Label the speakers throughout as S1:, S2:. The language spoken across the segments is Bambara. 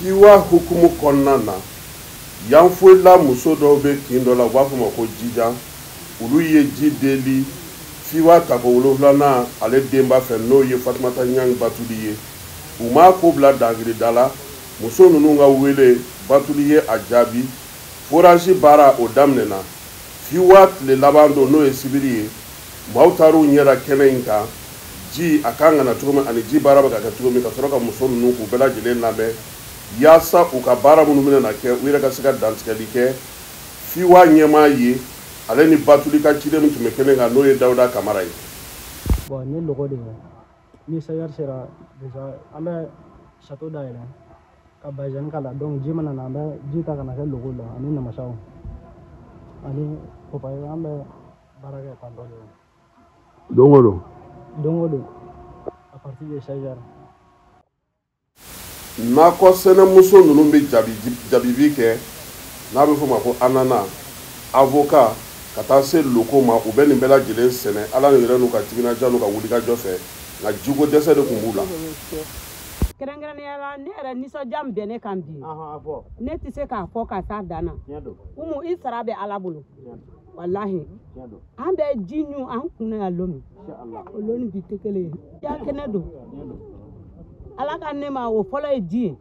S1: fiwa hukumu konna na yanfoila muso dɔw bɛ kin dɔ la u b'a fɔ ma ko jija ulu ye ji deli fiwa tako 7 ale denba fɛ n'o ye Fatumata Ɲangi Batuli ye u m'a ko bila dangiri da la muso ninnu ka wele Batuli ye a jaabi forage baara o daminɛna fiwa tile laban don n'o ye sibiri ye maaw taar'u ɲɛda kɛnɛ in kan ji a kan ka na cogo min ani ji baara bɛ ka kɛ cogo min ka sɔrɔ ka muso ninnu k'u bɛɛ lajɛlen lamɛn yaasa u ka baara minnu bɛna na kɛ u yɛrɛ ka se ka dantigɛli kɛ fiwa ɲɛmaa ye ale ni Batuli ka ciden min tun bɛ kɛnɛ kan n'o ye Dawuda Kamara ye.
S2: Bon ni logo de ni sayar sera déjà an bɛ château dayɛlɛ ka bazɛni k'a la donc ji mana na an bɛ ji ta ka na kɛ logo la ani namasaw ani papaye an bɛ baara kɛ tan dɔ de.
S1: Don o don.
S2: Don o don à partir de 16h.
S1: Nakɔ sɛnɛmuso ninnu bɛ jabibi kɛ n'a bɛ fɔ ma ko anana avocat ka taa se loko ma u bɛ nin bɛɛ lajɛlen sɛnɛ ala ni yɛrɛ n'u ka timinadiya n'u ka wulikajɔ fɛ nka jiko dɛsɛ de tun b'u la.
S3: Kɛrɛnkɛrɛnnenya la ne yɛrɛ nisɔndiya min bɛ ne kan bi ne tɛ se k'a fɔ ka taa dan na umu i sara bɛ ala bolo walahi an bɛ ji ɲu an kunna yan lomi o lomi bi tɛ kelen ye ya kɛnɛ don ala ka ne ma o fɔlɔ ye ji ye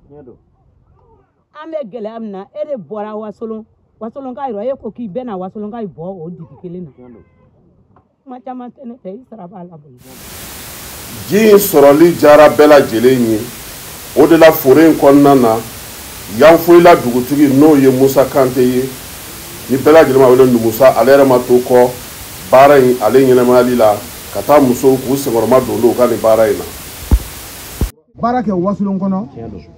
S3: an bɛ gɛlɛya min na e de bɔra wasolonka yɔrɔ e ko k'i bɛ na wasolonka bɔ o dibi kelen na kuma caman tɛ ne fɛ i sara b'a la bolo.
S1: Ji in sɔrɔli jara bɛɛ lajɛlen ye o de la foro in kɔnɔna na yanfoyila dugutigi n'o ye Musa Kante ye ni bɛɛ lajɛlen ma wele Numusa ale yɛrɛ ma to kɔ baara in ale ɲɛnɛmayali la ka taa musow k'u senkɔrɔma don u ka nin baara in na.
S4: Baara kɛ wasolon kɔnɔ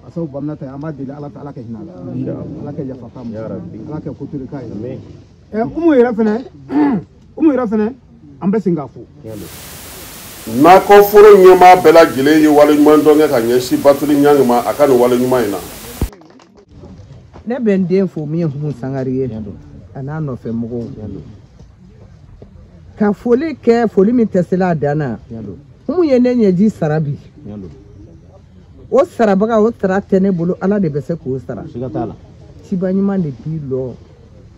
S4: a sababu baminata an b'a deli ala fɛ ala kɛ hinɛ ala kɛ yafa k'a ala kɛ koturi k'a ye umu yɛrɛ fɛnɛ an bɛ sin k'a fo.
S1: Nakɔ foro ɲɛmaa bɛɛ lajɛlen ye waleɲuman dɔn kɛ ka ɲɛsin Batuli Ɲangi ma a ka nin waleɲuman in na.
S5: Ne bɛ n den fo min ye Humu Sangare ye a n'a nɔfɛ mɔgɔw ka foli kɛ foli min tɛ se a dan na Humu ye ne ɲɛji sara bi o sarabaga o sara tɛ ne bolo ala de bɛ se k'o sara ciba ɲuman de b'i lɔ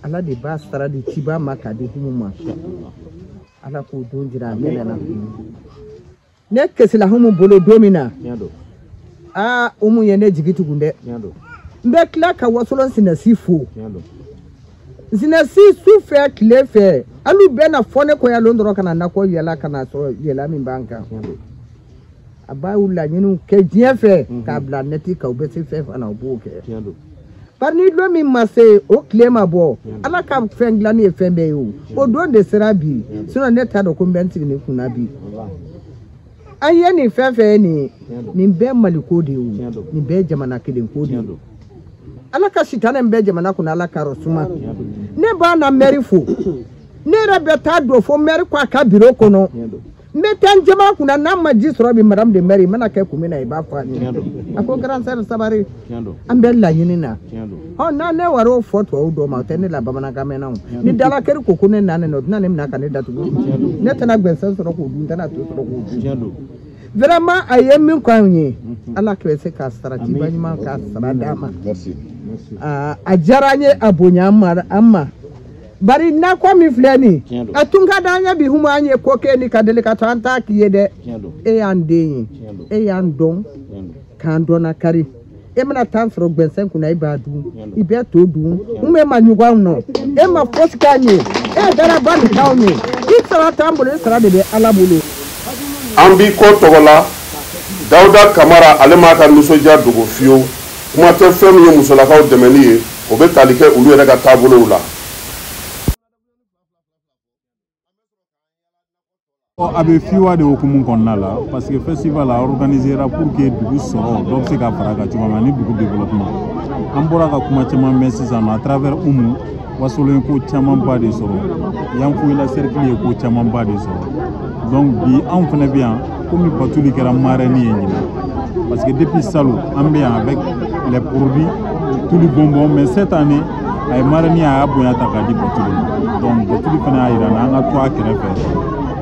S5: ala de b'a sara di ciba ma k'a di Humu ma ala k'o don jira a mɛnna ne kɛsila Humu bolo don min na Humu ye ne jigi tugun dɛ n bɛ tila ka wasolon sinasi fo sinasi su fɛ tile fɛ hali bɛɛ na fɔ ne kɔ yan lon dɔrɔn ka na nakɔ yɛlɛ ka na sɔrɔ yɛlɛ min b'an kan a b'a y'u laɲiniw kɛ diɲɛ fɛ k'a bila nɛti kan u bɛ se fɛn fana u b'o kɛ bari ni don min ma se o tile ma bɔ ala ka fɛn dilanni ye fɛn bɛɛ ye o don de sera bi sinon ne t'a dɔn ko n bɛ n sigi ne kunna bi an ye nin fɛn fɛn ye nin bɛɛ maliko de ye nin bɛɛ jamana kelen ko de ye ala ka sitanɛ bɛɛ jamana kunna ala ka suma ne b'a na mɛri fo ne yɛrɛ bɛ taa don fo mɛri ko a ka biro kɔnɔ n bɛ taa n jama kunna n'a ma ji sɔrɔ bi madame de mɛri mana kɛ kun min na i b'a fɔ a ɲɛna a ko grand sœur Sabari an bɛ laɲini na n'a ne wari o fɔ tubabu dɔw ma o tɛ ne la bamanankan mɛnna o ni dalakɛri ko ne nane na o tɛna ne minɛ ka ne datugu ne tɛna gbɛnsɛn sɔrɔ k'o dun n tɛna to sɔrɔ k'o dun vraiment a ye min k'anw ye ala k'e se k'a sara ciba ɲuman k'a sara d'a ma a diyara an ye a bonya an ma bari nakɔ min filɛ nin a tun ka d'an ye bi Humu an ye ko kɛ ni ka deli ka to an t'a k'i ye dɛ e y'an den ye e y'an dɔn k'an dɔnna kari e mana taa sɔrɔ gbɛnsɛn kunna i b'a dun i bɛ to dun n bɛ ma ɲugun anw nɔ e ma fosi k'an ye e ye daraba nin k'anw ye i sara t'an bolo i sara de bɛ ala bolo.
S1: An bi ko tɔgɔ la Dawuda Kamara ale m'a ka nisɔndiya dogo fiyewu kuma tɛ fɛn min ye musolakaw dɛmɛni ye o bɛ tali kɛ olu yɛrɛ ka taabolow la.
S6: A bɛ fiwa de hukumu kɔnɔna la parce que festival a organisera pour que dugu sɔrɔ dɔ bɛ se ka fara kan cogo min na ni dugu développement an bɔra ka kuma caman mɛn sisan à travers Humu wasolon ye ko camanba de sɔrɔ yanfoyila cercle ye ko camanba de sɔrɔ donc bi anw fana bɛ yan komi Batuli kɛra marraine ye ɲinan parce que depuis salon an bɛ yan avec les produits tous les bonbons mais cette année a ye marraine a y'a bonya ta k'a di Batuli ma donc Batuli fana y'a yira an ka to a kɛrɛfɛ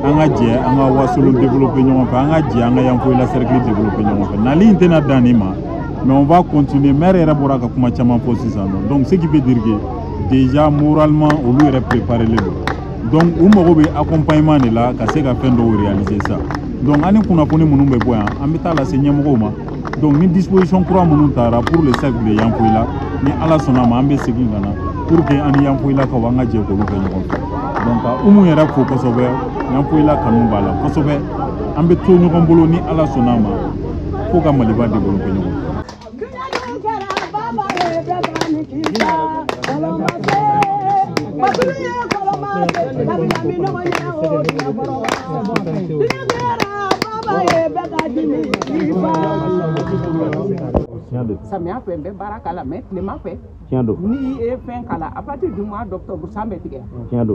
S6: an ka jɛ an ka wasolon développer ɲɔgɔn fɛ an ka jɛ an ka yanfoyila cercle développer ɲɔgɔn fɛ nali in tɛna dan nin ma mais on va continuer. Maire est bora ka kuma chama fo sisan non. Donc ce qui veut dire que déjà moralement on lui est préparé le donc ou mago be accompagnement de là ka se ka fen do réaliser ça. Donc ani kuna poni munun be boya amita la seigneur mo ma. Donc ni disposition pour munun tara pour le cercle de Yamfoyila ni ala sona ma ambe segi ngana pour que ani Yamfoyila ka wanga je ko lu fe nyoko. Donc umu yera fo ko sobe Yamfoyila kanu bala ko sobe ambe to nyoko bolo ni ala sona ma ko ka maliba de bolo fe nyoko.
S3: Samia fait be barakala mais le ma fait ni e fin kala à partir du mois d'octobre ça me tigé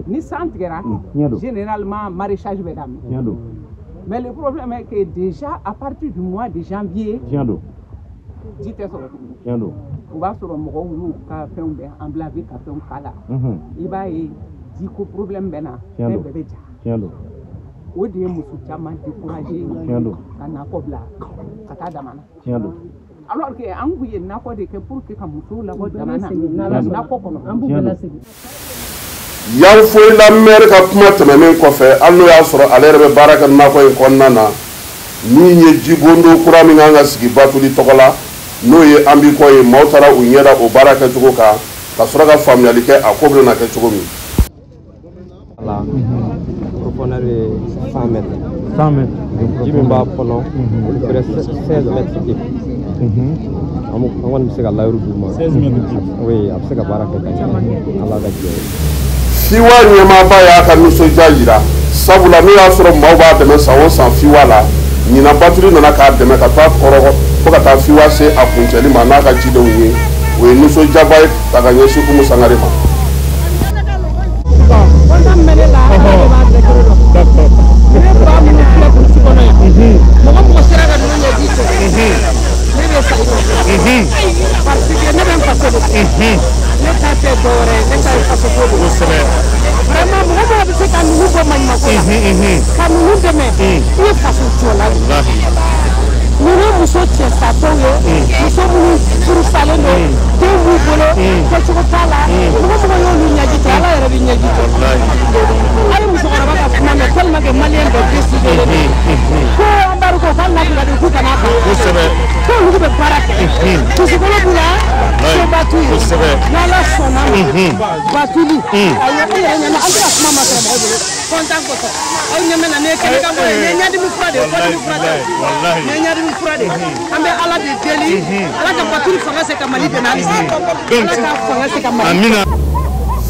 S3: ni sant tigera généralement maraîchage bedam mais le problème est que déjà à partir du mois de janvier dites ça on va sur mo ko ka fait en blague ka fait kala il va y diko problème bena bébé ja o de musu chama décourager kana ko bla kata damana alors que anguye nako de que pour que kamuso la bo damana nako kono ambugala sigi
S1: Yamfoyila maire ka kuma tɛmɛnen kɔfɛ hali n'o y'a sɔrɔ ale yɛrɛ bɛ baara kɛ nakɔ in kɔnɔna na min ye jibondo kura min kan ka sigi Batuli tɔgɔ la n'o ye an bi kɔ ye maaw taara u ɲɛda o baara kɛcogo kan ka sɔrɔ ka faamuyali kɛ a ko bɛna kɛ cogo min.
S7: Voilà. Profondeur de 100 mètres. 100 mètres. Jimba Pono, presque 16 mètres. On va se la rue du 16 mètres. Oui, après que Baraka Allah
S1: Fiwa ɲɛmaaba y'a ka nisɔndiya jira sabula n'o y'a sɔrɔ maaw b'a dɛmɛ san o san Fiwa la ɲinan Batuli nana k'a dɛmɛ ka taa kɔrɔgɔ fo ka taa Fiwa se a kuncɛli ma n'a ka cidenw ye o ye nisɔndiyaba ye ta ka ɲɛsin Umu Sangare ma.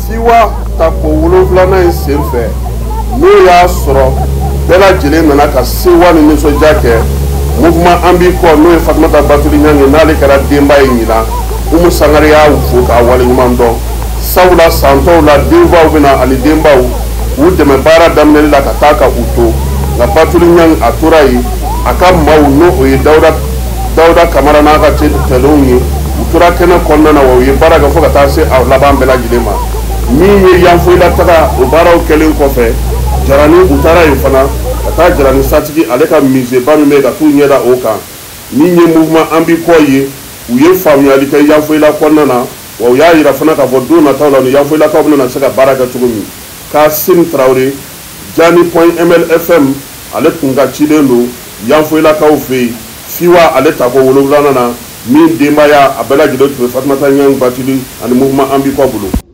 S1: Fiwa ta ko 7 in sen fɛ n'o y'a sɔrɔ bɛɛ lajɛlen nana ka sewa ni nisɔndiya kɛ mouvement an b'i kɔ n'o ye Fatumata Batuli Ɲangi n'ale kɛra denba ye ɲinan Umu Sangare y'a fo k'a waleɲuman dɔn sabula san tɔw la denbaw bɛna ani denbaw u dɛmɛ baara daminɛli la ka taa ka u to nka Batuli Ɲangi a tora yen a ka maaw n'o o ye Dawuda Kamara n'a ka tɛlenw ye u tora kɛnɛ kɔnɔna na wa u ye baara kɛ fo ka taa se a laban bɛɛ lajɛlen ma min ye Yanfoyila taga o baaraw kɛlen kɔfɛ Jarani u taara yen fana ka taa Jarani satigi ale ka musée-ba min bɛ ka t'u ɲɛda o kan min ye mouvement an b'i kɔ ye u ye faamuyali kɛ Yanfoyila kɔnɔna na wa u y'a yira fana k'a fɔ don nataw la ni Yanfoyilakaw bɛna se ka baara kɛ cogo min Kasim Traoré Jani.ml FM ale tun ka ciden don Yanfoyilakaw fɛ yen Fiwa ale ta ko 7 na min denbaya a bɛɛ lajɛlen tun bɛ Fatumata Ɲangi Batuli ani mouvement an b'i kɔ bolo.